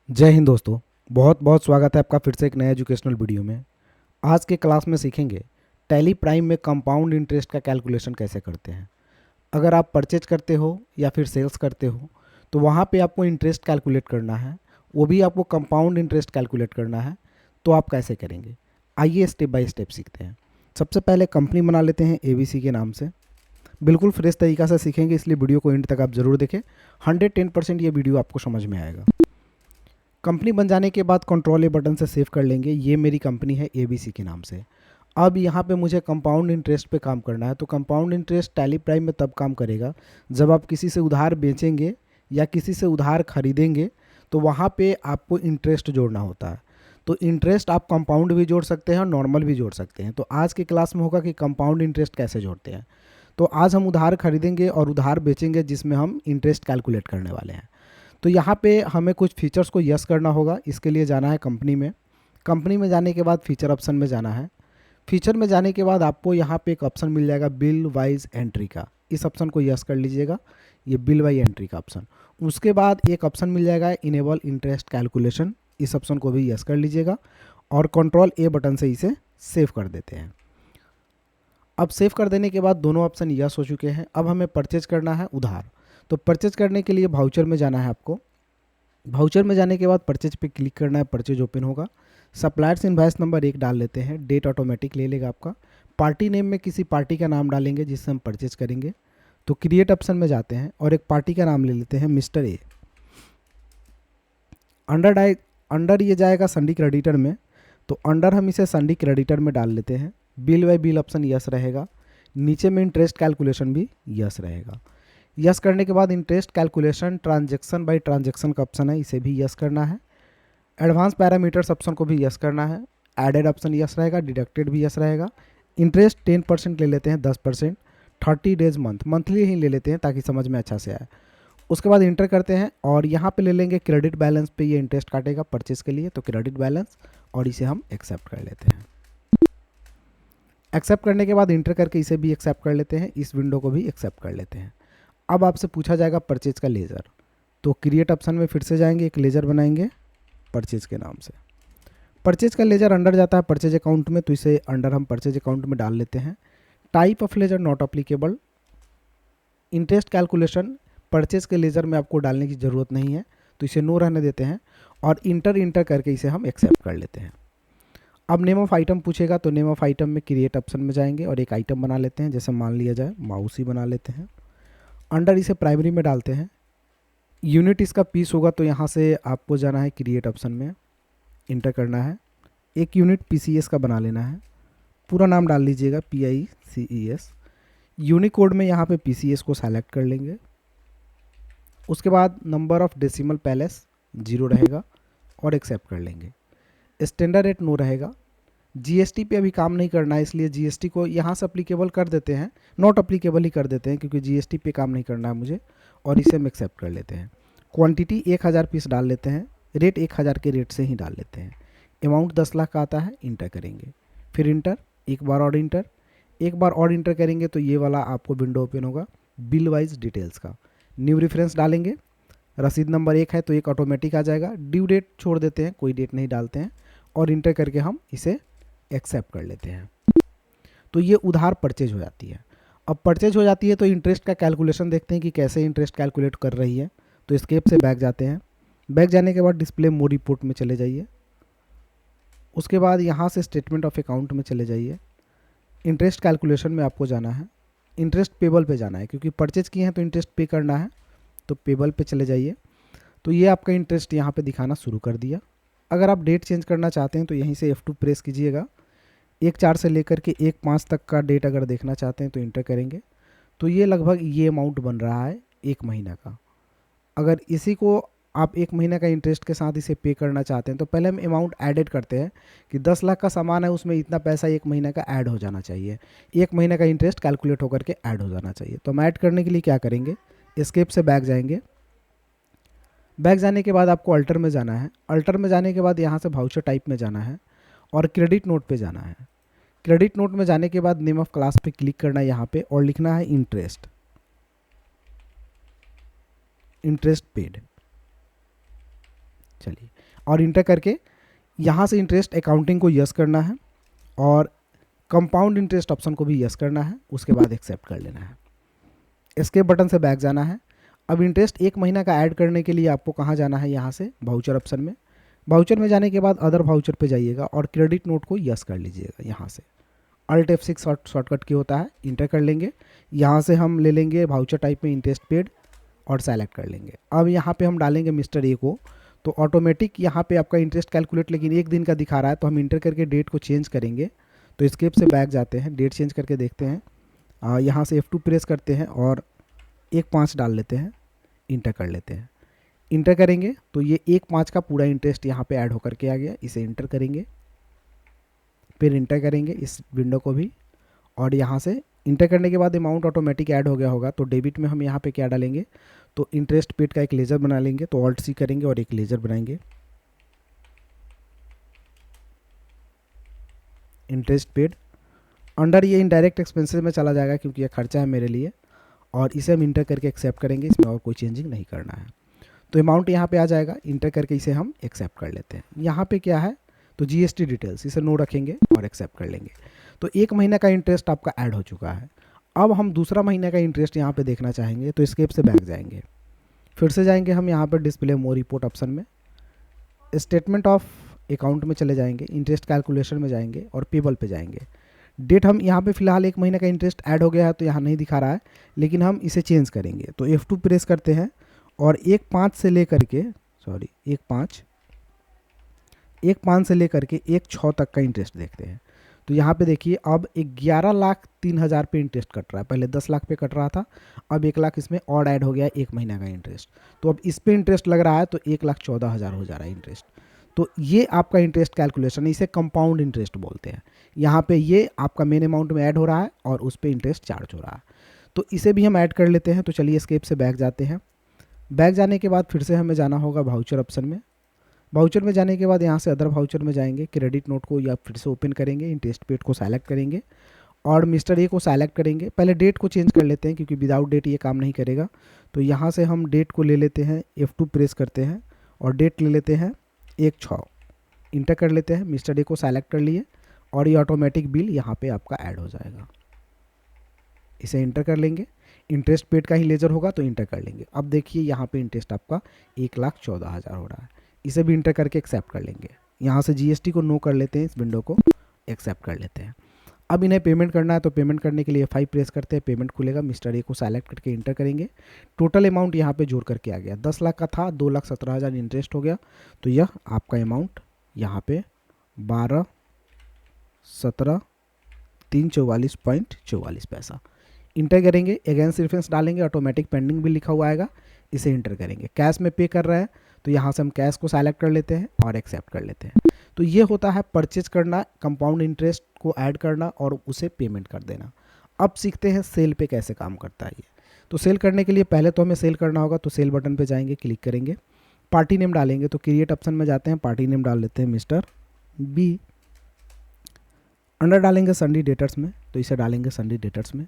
जय हिंद दोस्तों। बहुत बहुत स्वागत है आपका फिर से एक नया एजुकेशनल वीडियो में। आज के क्लास में सीखेंगे टैली प्राइम में कंपाउंड इंटरेस्ट का कैलकुलेशन कैसे करते हैं। अगर आप परचेज करते हो या फिर सेल्स करते हो तो वहाँ पे आपको इंटरेस्ट कैलकुलेट करना है, वो भी आपको कंपाउंड इंटरेस्ट कैलकुलेट करना है। तो आप कैसे करेंगे, आइए स्टेप बाय स्टेप सीखते हैं। सबसे पहले कंपनी बना लेते हैं ABC के नाम से। बिल्कुल फ्रेश तरीका से सीखेंगे, इसलिए वीडियो को एंड तक आप ज़रूर देखें। 110% ये वीडियो आपको समझ में आएगा। कंपनी बन जाने के बाद कंट्रोल ए बटन से सेव कर लेंगे। ये मेरी कंपनी है ABC के नाम से। अब यहाँ पे मुझे कंपाउंड इंटरेस्ट पे काम करना है। तो कंपाउंड इंटरेस्ट टैली प्राइम में तब काम करेगा जब आप किसी से उधार बेचेंगे या किसी से उधार खरीदेंगे, तो वहाँ पे आपको इंटरेस्ट जोड़ना होता है। तो इंटरेस्ट आप कंपाउंड भी जोड़ सकते हैं और नॉर्मल भी जोड़ सकते हैं। तो आज के क्लास में होगा कि कंपाउंड इंटरेस्ट कैसे जोड़ते हैं। तो आज हम उधार खरीदेंगे और उधार बेचेंगे जिसमें हम इंटरेस्ट कैलकुलेट करने वाले हैं। तो यहाँ पे हमें कुछ फीचर्स को यस करना होगा। इसके लिए जाना है कंपनी में। कंपनी में जाने के बाद फीचर ऑप्शन में जाना है। फीचर में जाने के बाद आपको यहाँ पे एक ऑप्शन मिल जाएगा बिल वाइज एंट्री का। इस ऑप्शन को यस कर लीजिएगा, ये बिल वाइज एंट्री का ऑप्शन। उसके बाद एक ऑप्शन मिल जाएगा इनेबल इंटरेस्ट कैलकुलेशन। इस ऑप्शन को भी यस कर लीजिएगा और कंट्रोल ए बटन से इसे सेव कर देते हैं। अब सेव कर देने के बाद दोनों ऑप्शन यस हो चुके हैं। अब हमें परचेज करना है उधार। तो परचेज करने के लिए वाउचर में जाना है आपको। वाउचर में जाने के बाद परचेज पे क्लिक करना है, परचेज ओपन होगा। सप्लायर्स इनवॉइस नंबर 1 डाल लेते हैं, डेट ऑटोमेटिक ले लेगा आपका। पार्टी नेम में किसी पार्टी का नाम डालेंगे जिससे हम परचेज करेंगे। तो क्रिएट ऑप्शन में जाते हैं और एक पार्टी का नाम ले लेते हैं मिस्टर ए। अंडर ये जाएगा संडी क्रेडिटर में, तो अंडर हम इसे संडी क्रेडिटर में डाल लेते हैं। Bill bye bill option yes रहेगा। नीचे में इंटरेस्ट कैलकुलेशन भी यस रहेगा। यस करने के बाद interest calculation transaction bye transaction का ऑप्शन है, इसे भी यस करना है। एडवांस पैरामीटर्स ऑप्शन को भी यस करना है। एडेड ऑप्शन यस रहेगा, डिडक्टेड भी यस रहेगा। इंटरेस्ट 10% ले लेते हैं, 10%। 30 डेज मंथली ही ले लेते हैं ताकि समझ में अच्छा से आए। उसके बाद इंटर करते हैं और यहाँ पे ले लेंगे क्रेडिट बैलेंस पे ये इंटरेस्ट काटेगा परचेज के लिए, तो क्रेडिट बैलेंस, और इसे हम एक्सेप्ट कर लेते हैं। एक्सेप्ट करने के बाद इंटर करके इसे भी एक्सेप्ट कर लेते हैं, इस विंडो को भी एक्सेप्ट कर लेते हैं। अब आपसे पूछा जाएगा परचेज का लेज़र। तो क्रिएट ऑप्शन में फिर से जाएंगे, एक लेज़र बनाएंगे परचेज के नाम से। परचेज का लेज़र अंडर जाता है परचेज अकाउंट में, तो इसे अंडर हम परचेज अकाउंट में डाल लेते हैं। Type of laser not applicable. Interest calculation purchase के लेज़र में आपको डालने की ज़रूरत नहीं है, तो इसे नो रहने देते हैं और इंटर करके इसे हम एक्सेप्ट कर लेते हैं। अब नेम ऑफ आइटम पूछेगा, तो नेम ऑफ आइटम में क्रिएट ऑप्शन में जाएंगे और एक आइटम बना लेते हैं। जैसे मान लिया जाए माउस ही बना लेते हैं। अंडर इसे प्राइमरी में डालते हैं। यूनिट इसका पीस होगा, तो यहाँ से आपको जाना है क्रिएट ऑप्शन में, इंटर करना है। एक यूनिट PCS का बना लेना है। पूरा नाम डाल लीजिएगा PICES। यूनिकोड में यहाँ पे PCS को सेलेक्ट कर लेंगे। उसके बाद नंबर ऑफ डेसिमल पैलेस 0 रहेगा और एक्सेप्ट कर लेंगे। स्टैंडर्ड रेट नो रहेगा। GST पे अभी काम नहीं करना है, इसलिए GST को यहाँ से अप्लीकेबल कर देते हैं, नॉट अप्लीकेबल ही कर देते हैं क्योंकि GST पे काम नहीं करना है मुझे, और इसे हम एक्सेप्ट कर लेते हैं। क्वांटिटी 1000 पीस डाल लेते हैं, रेट 1000 के रेट से ही डाल लेते हैं। अमाउंट 10 लाख का आता है, इंटर करेंगे। फिर इंटर, एक बार और इंटर, एक बार और इंटर करेंगे तो ये वाला आपको विंडो ओपन होगा बिल वाइज डिटेल्स का। न्यू रेफरेंस डालेंगे। रसीद नंबर 1 है तो एक ऑटोमेटिक आ जाएगा। ड्यू डेट छोड़ देते हैं, कोई डेट नहीं डालते हैं, और इंटर करके हम इसे एक्सेप्ट कर लेते हैं। तो ये उधार परचेज हो जाती है। अब परचेज हो जाती है तो इंटरेस्ट का कैलकुलेशन देखते हैं कि कैसे इंटरेस्ट कैलकुलेट कर रही है। तो एस्केप से बैक जाते हैं। बैक जाने के बाद डिस्प्ले मोड रिपोर्ट में चले जाइए। उसके बाद यहाँ से स्टेटमेंट ऑफ अकाउंट में चले जाइए। इंटरेस्ट कैलकुलेशन में आपको जाना है, इंटरेस्ट पेबल पे जाना है क्योंकि परचेज किए हैं तो इंटरेस्ट पे करना है। तो पेबल पे चले जाइए। तो ये आपका इंटरेस्ट यहाँ पे दिखाना शुरू कर दिया। अगर आप डेट चेंज करना चाहते हैं तो यहीं से F2 प्रेस कीजिएगा। 1/4 से लेकर के 1/5 तक का डेट अगर देखना चाहते हैं तो इंटर करेंगे। तो ये लगभग ये अमाउंट बन रहा है 1 महीना का। अगर इसी को आप 1 महीने का इंटरेस्ट के साथ इसे पे करना चाहते हैं तो पहले हम अमाउंट एडेड करते हैं कि 10 लाख का सामान है, उसमें इतना पैसा 1 महीने का ऐड हो जाना चाहिए। 1 महीने का इंटरेस्ट कैलकुलेट होकर के ऐड हो जाना चाहिए। तो हम ऐड करने के लिए क्या करेंगे, एस्केप से बैक जाएंगे। बैक जाने के बाद आपको अल्टर में जाना है। अल्टर में जाने के बाद यहाँ से वाउचर टाइप में जाना है और क्रेडिट नोट पे जाना है। क्रेडिट नोट में जाने के बाद नेम ऑफ क्लास पे क्लिक करना है यहाँ पे और लिखना है इंटरेस्ट, इंटरेस्ट पेड। चलिए, और इंटर करके यहाँ से इंटरेस्ट अकाउंटिंग को यस करना है और कंपाउंड इंटरेस्ट ऑप्शन को भी यस करना है, उसके बाद एक्सेप्ट कर लेना है। एस्केप बटन से बैक जाना है। अब इंटरेस्ट 1 महीना का ऐड करने के लिए आपको कहाँ जाना है, यहाँ से वाउचर ऑप्शन में। वाउचर में जाने के बाद अदर वाउचर पे जाइएगा और क्रेडिट नोट को यस कर लीजिएगा। यहाँ से अल्ट F6 शॉर्टकट की होता है, इंटर कर लेंगे। यहाँ से हम ले लेंगे वाउचर टाइप में इंटरेस्ट पेड और सेलेक्ट कर लेंगे। अब यहाँ पे हम डालेंगे मिस्टर ए को, तो ऑटोमेटिक यहाँ पे आपका इंटरेस्ट कैलकुलेट लेकिन 1 दिन का दिखा रहा है, तो हम इंटर करके डेट को चेंज करेंगे। तो एस्केप से बैक जाते हैं, डेट चेंज करके देखते हैं। यहाँ से F2 प्रेस करते हैं और 1/5 डाल लेते हैं, इंटर कर लेते हैं। इंटर करेंगे तो ये 1/5 का पूरा इंटरेस्ट यहाँ पे ऐड होकर के आ गया। इसे इंटर करेंगे, फिर इंटर करेंगे इस विंडो को भी, और यहाँ से इंटर करने के बाद अमाउंट ऑटोमेटिक ऐड हो गया होगा। तो डेबिट में हम यहाँ पे क्या डालेंगे, तो इंटरेस्ट पेड का एक लेजर बना लेंगे। तो ऑल्ट C करेंगे और एक लेजर बनाएंगे, इंटरेस्ट पेड। अंडर ये इनडायरेक्ट एक्सपेंसेस में चला जाएगा क्योंकि ये खर्चा है मेरे लिए, और इसे हम इंटर करके एक्सेप्ट करेंगे। इसमें और कोई चेंजिंग नहीं करना है। तो अमाउंट यहाँ पे आ जाएगा, इंटर करके इसे हम एक्सेप्ट कर लेते हैं। यहाँ पे क्या है, तो GST डिटेल्स, इसे नो रखेंगे और एक्सेप्ट कर लेंगे। तो 1 महीना का इंटरेस्ट आपका ऐड हो चुका है। अब हम दूसरा महीने का इंटरेस्ट यहाँ पे देखना चाहेंगे, तो एस्केप से बैक जाएंगे, फिर से जाएंगे हम यहाँ पर डिस्प्ले मोर रिपोर्ट ऑप्शन में, स्टेटमेंट ऑफ अकाउंट में चले जाएंगे, इंटरेस्ट कैलकुलेशन में जाएंगे और पेबल पे जाएंगे। डेट हम यहाँ पे फिलहाल 1 महीने का इंटरेस्ट ऐड हो गया है तो यहाँ नहीं दिखा रहा है, लेकिन हम इसे चेंज करेंगे। तो F2 प्रेस करते हैं और 1/5 से लेकर के 1/5 से लेकर के 1/6 तक का इंटरेस्ट देखते हैं। तो यहाँ पे देखिए अब 11,03,000 पे इंटरेस्ट कट रहा है। पहले 10 लाख पे कट रहा था, अब 1 लाख इसमें और ऐड हो गया 1 महीना का इंटरेस्ट। तो अब इस पे इंटरेस्ट लग रहा है तो 1,14,000 हो जा रहा है इंटरेस्ट। तो ये आपका इंटरेस्ट कैलकुलेशन है, इसे कंपाउंड इंटरेस्ट बोलते हैं। यहाँ पे ये आपका मेन अमाउंट में ऐड हो रहा है और उस पर इंटरेस्ट चार्ज हो रहा है। तो इसे भी हम ऐड कर लेते हैं। तो चलिए एस्केप से बैक जाते हैं। बैक जाने के बाद फिर से हमें जाना होगा वाउचर ऑप्शन में। वाउचर में जाने के बाद यहाँ से अदर वाउचर में जाएंगे, क्रेडिट नोट को या फिर से ओपन करेंगे, इंटरेस्ट पेड को सेलेक्ट करेंगे और मिस्टर ए को सेलेक्ट करेंगे। पहले डेट को चेंज कर लेते हैं क्योंकि विदाउट डेट ये काम नहीं करेगा। तो यहाँ से हम डेट को ले लेते हैं, F2 प्रेस करते हैं और डेट ले लेते हैं 1/6, इंटर कर लेते हैं। मिस्टर डे को सेलेक्ट कर लिए और ये ऑटोमेटिक बिल यहाँ पे आपका ऐड हो जाएगा। इसे इंटर कर लेंगे, इंटरेस्ट पेड का ही लेजर होगा तो इंटर कर लेंगे। अब देखिए यहाँ पे इंटरेस्ट आपका 1,14,000 हो रहा है। इसे भी इंटर करके एक्सेप्ट कर लेंगे। यहाँ से GST को नो कर लेते हैं, इस विंडो को एक्सेप्ट कर लेते हैं। अब इन्हें पेमेंट करना है तो पेमेंट करने के लिए F5 प्रेस करते हैं, पेमेंट खुलेगा। मिस्टर ए को सेलेक्ट करके इंटर करेंगे। टोटल अमाउंट यहाँ पे जोड़ करके आ गया, 10 लाख का था, 2,17,000 इंटरेस्ट हो गया। तो यह आपका अमाउंट यहाँ पे 12,17,344.44 पैसा। इंटर करेंगे, अगेंस्ट रेफरेंस डालेंगे, ऑटोमेटिक पेंडिंग बिल लिखा हुआ आएगा, इसे इंटर करेंगे। कैश में पे कर रहा है तो यहाँ से हम कैश को सेलेक्ट कर लेते हैं और एक्सेप्ट कर लेते हैं। तो ये होता है परचेज करना, कंपाउंड इंटरेस्ट को ऐड करना और उसे पेमेंट कर देना। अब सीखते हैं सेल पे कैसे काम करता है ये। तो सेल करने के लिए पहले तो हमें सेल करना होगा, तो सेल बटन पे जाएंगे, क्लिक करेंगे, पार्टी नेम डालेंगे। तो क्रिएट ऑप्शन में जाते हैं, पार्टी नेम डाल लेते हैं मिस्टर बी। अंडर डालेंगे संडे डेटर्स में, तो इसे डालेंगे संडे डेटर्स में।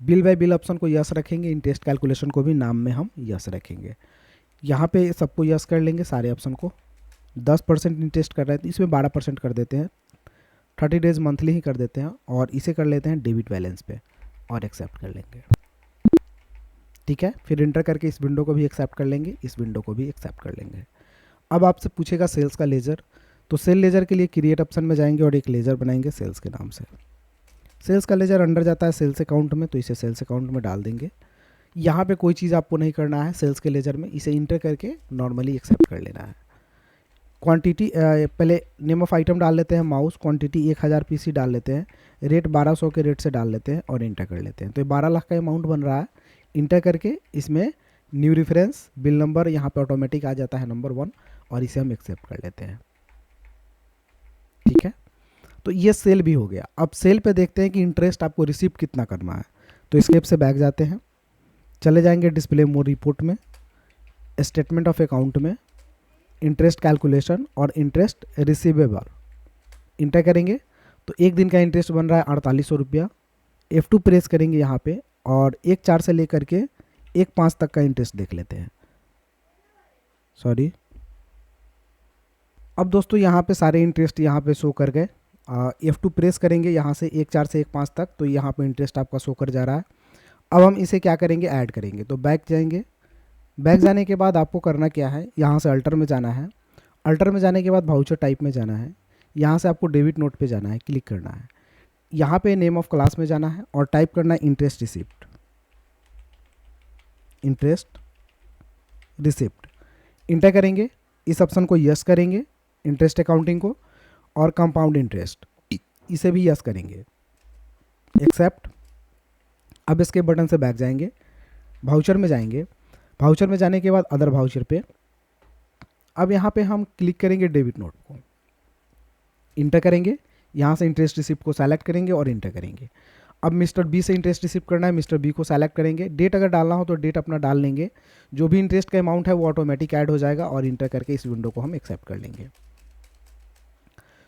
बिल बाय बिल ऑप्शन को यस रखेंगे, इंटरेस्ट कैलकुलेशन को भी नाम में हम यस रखेंगे। यहाँ पे सबको यस कर लेंगे, सारे ऑप्शन को। 10% इंटरेस्ट कर रहे थे, इसमें 12% कर देते हैं, 30 डेज मंथली ही कर देते हैं और इसे कर लेते हैं डेबिट बैलेंस पे और एक्सेप्ट कर लेंगे। ठीक है, फिर इंटर करके इस विंडो को भी एक्सेप्ट कर लेंगे, इस विंडो को भी एक्सेप्ट कर लेंगे। अब आपसे पूछेगा सेल्स का लेजर, तो सेल लेजर के लिए क्रिएट ऑप्शन में जाएंगे और एक लेजर बनाएंगे सेल्स के नाम से। सेल्स का लेजर अंडर जाता है सेल्स अकाउंट में, तो इसे सेल्स अकाउंट में डाल देंगे। यहाँ पे कोई चीज़ आपको नहीं करना है सेल्स के लेजर में, इसे इंटर करके नॉर्मली एक्सेप्ट कर लेना है। क्वांटिटी पहले नेम ऑफ आइटम डाल लेते हैं माउस, क्वांटिटी 1000 पीसी डाल लेते हैं, रेट 1200 के रेट से डाल लेते हैं और इंटर कर लेते हैं। तो 12 लाख का अमाउंट बन रहा है। इंटर करके इसमें न्यू रेफरेंस बिल नंबर यहाँ पे ऑटोमेटिक आ जाता है नंबर 1 और इसे हम एक्सेप्ट कर लेते हैं। ठीक है, तो ये सेल भी हो गया। अब सेल पे देखते हैं कि इंटरेस्ट आपको रिसीव कितना करना है। तो एस्केप से बैक जाते हैं, चले जाएंगे डिस्प्ले मोर रिपोर्ट में, स्टेटमेंट ऑफ अकाउंट में, इंटरेस्ट कैलकुलेशन और इंटरेस्ट रिसीवेबल इंटर करेंगे। तो 1 दिन का इंटरेस्ट बन रहा है 4800 रुपया। F2 प्रेस करेंगे यहाँ पे और 1/4 से लेकर के 1/5 तक का इंटरेस्ट देख लेते हैं। सॉरी, अब दोस्तों यहाँ पे सारे इंटरेस्ट यहाँ पे शो कर गए। F2 प्रेस करेंगे यहाँ से 1.4 से 1.5 तक, तो यहाँ पे इंटरेस्ट आपका शो कर जा रहा है। अब हम इसे क्या करेंगे, ऐड करेंगे। तो बैक जाएंगे। बैक जाने के बाद आपको करना क्या है, यहाँ से अल्टर में जाना है। अल्टर में जाने के बाद वाउचर टाइप में जाना है। यहाँ से आपको डेबिट नोट पे जाना है, क्लिक करना है। यहाँ पे नेम ऑफ क्लास में जाना है और टाइप करना है interest receipt. Interest receipt inter करेंगे, इस ऑप्शन को यस करेंगे, इंटरेस्ट अकाउंटिंग को, और कंपाउंड इंटरेस्ट इसे भी यस करेंगे, एक्सेप्ट। अब इसके बटन से बैक जाएंगे, वाउचर में जाएंगे। वाउचर में जाने के बाद अदर वाउचर पे, अब यहाँ पे हम क्लिक करेंगे डेबिट नोट को, इंटर करेंगे। यहाँ से इंटरेस्ट रिसिप्ट को सेलेक्ट करेंगे और इंटर करेंगे। अब मिस्टर बी से इंटरेस्ट रिसिप्ट करना है, मिस्टर बी को सेलेक्ट करेंगे। डेट अगर डालना हो तो डेट अपना डाल लेंगे, जो भी इंटरेस्ट का अमाउंट है वो ऑटोमेटिक ऐड हो जाएगा, और इंटर करके इस विंडो को हम एक्सेप्ट कर लेंगे।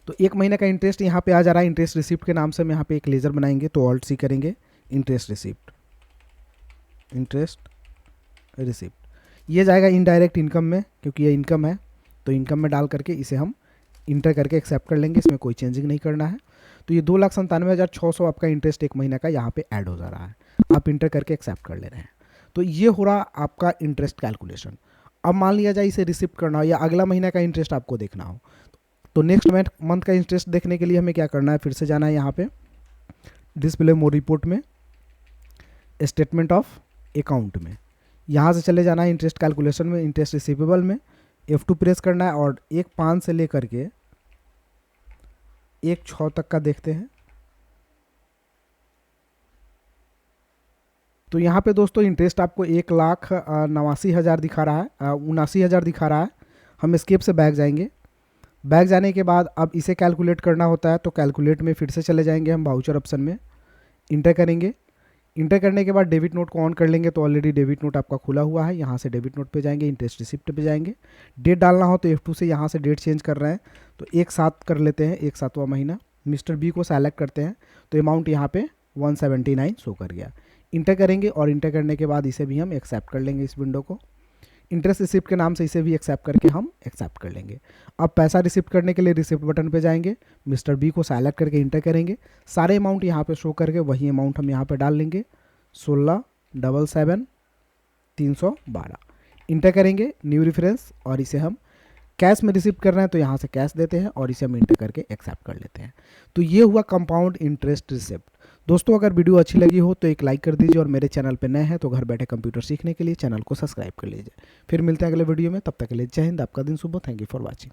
तो 1 महीने का इंटरेस्ट यहाँ पे आ जा रहा है। इंटरेस्ट रिसिप्ट के नाम से हम यहाँ पे एक लेजर बनाएंगे, तो ऑल्ट सी करेंगे, इंटरेस्ट रिसिप्ट, इंटरेस्ट रिसिप्ट। ये जाएगा इनडायरेक्ट इनकम में, क्योंकि ये इनकम है, तो इनकम में डाल करके इसे हम इंटर करके एक्सेप्ट कर लेंगे। इसमें कोई चेंजिंग नहीं करना है। तो ये 2,97,600 आपका इंटरेस्ट 1 महीने का यहाँ पे ऐड हो जा रहा है। आप इंटर करके एक्सेप्ट कर ले रहे हैं। तो ये हो रहा आपका इंटरेस्ट कैलकुलेशन। अब मान लिया जाए इसे रिसिप्ट करना हो या अगला महीना का इंटरेस्ट आपको देखना हो, तो नेक्स्ट मंथ का इंटरेस्ट देखने के लिए हमें क्या करना है, फिर से जाना है यहाँ पे डिस्प्ले मोर रिपोर्ट में, स्टेटमेंट ऑफ अकाउंट में, यहाँ से चले जाना है इंटरेस्ट कैलकुलेशन में, इंटरेस्ट रिसीवेबल में F2 प्रेस करना है, और 1.5 से लेकर के 1.6 तक का देखते हैं। तो यहाँ पे दोस्तों इंटरेस्ट आपको 1,89,000 दिखा रहा है, 79,000 दिखा रहा है। हम एस्केप से बैक जाएंगे। बैक जाने के बाद अब इसे कैलकुलेट करना होता है, तो कैलकुलेट में फिर से चले जाएंगे हम वाउचर ऑप्शन में, इंटर करेंगे। इंटर करने के बाद डेबिट नोट को ऑन कर लेंगे, तो ऑलरेडी डेबिट नोट आपका खुला हुआ है। यहाँ से डेबिट नोट पे जाएंगे, इंटरेस्ट रिसिप्ट पे जाएंगे। डेट डालना हो तो F2 से यहाँ से डेट चेंज कर रहे हैं, तो 1/7 कर लेते हैं, 1/7वां महीना। मिस्टर बी को सेलेक्ट करते हैं, तो अमाउंट यहाँ पे 179 शो कर गया। इंटर करेंगे, और इंटर करने के बाद इसे भी हम एक्सेप्ट कर लेंगे इस विंडो को। इंटरेस्ट रिसिप्ट के नाम से इसे भी एक्सेप्ट करके हम एक्सेप्ट कर लेंगे। अब पैसा रिसिप्ट करने के लिए रिसिप्ट बटन पे जाएंगे, मिस्टर बी को सेलेक्ट करके इंटर करेंगे। सारे अमाउंट यहाँ पे शो करके वही अमाउंट हम यहाँ पे डाल लेंगे, 16,77,312। इंटर करेंगे, न्यू रेफरेंस, और इसे हम कैश में रिसिप्ट कर रहे हैं तो यहाँ से कैश देते हैं, और इसे हम इंटर करके एक्सेप्ट कर लेते हैं। तो ये हुआ कंपाउंड इंटरेस्ट रिसिप्ट। दोस्तों अगर वीडियो अच्छी लगी हो तो एक लाइक कर दीजिए, और मेरे चैनल पे नए हैं तो घर बैठे कंप्यूटर सीखने के लिए चैनल को सब्सक्राइब कर लीजिए। फिर मिलते हैं अगले वीडियो में, तब तक के लिए जय हिंद, आपका दिन शुभ हो। Thank you for watching.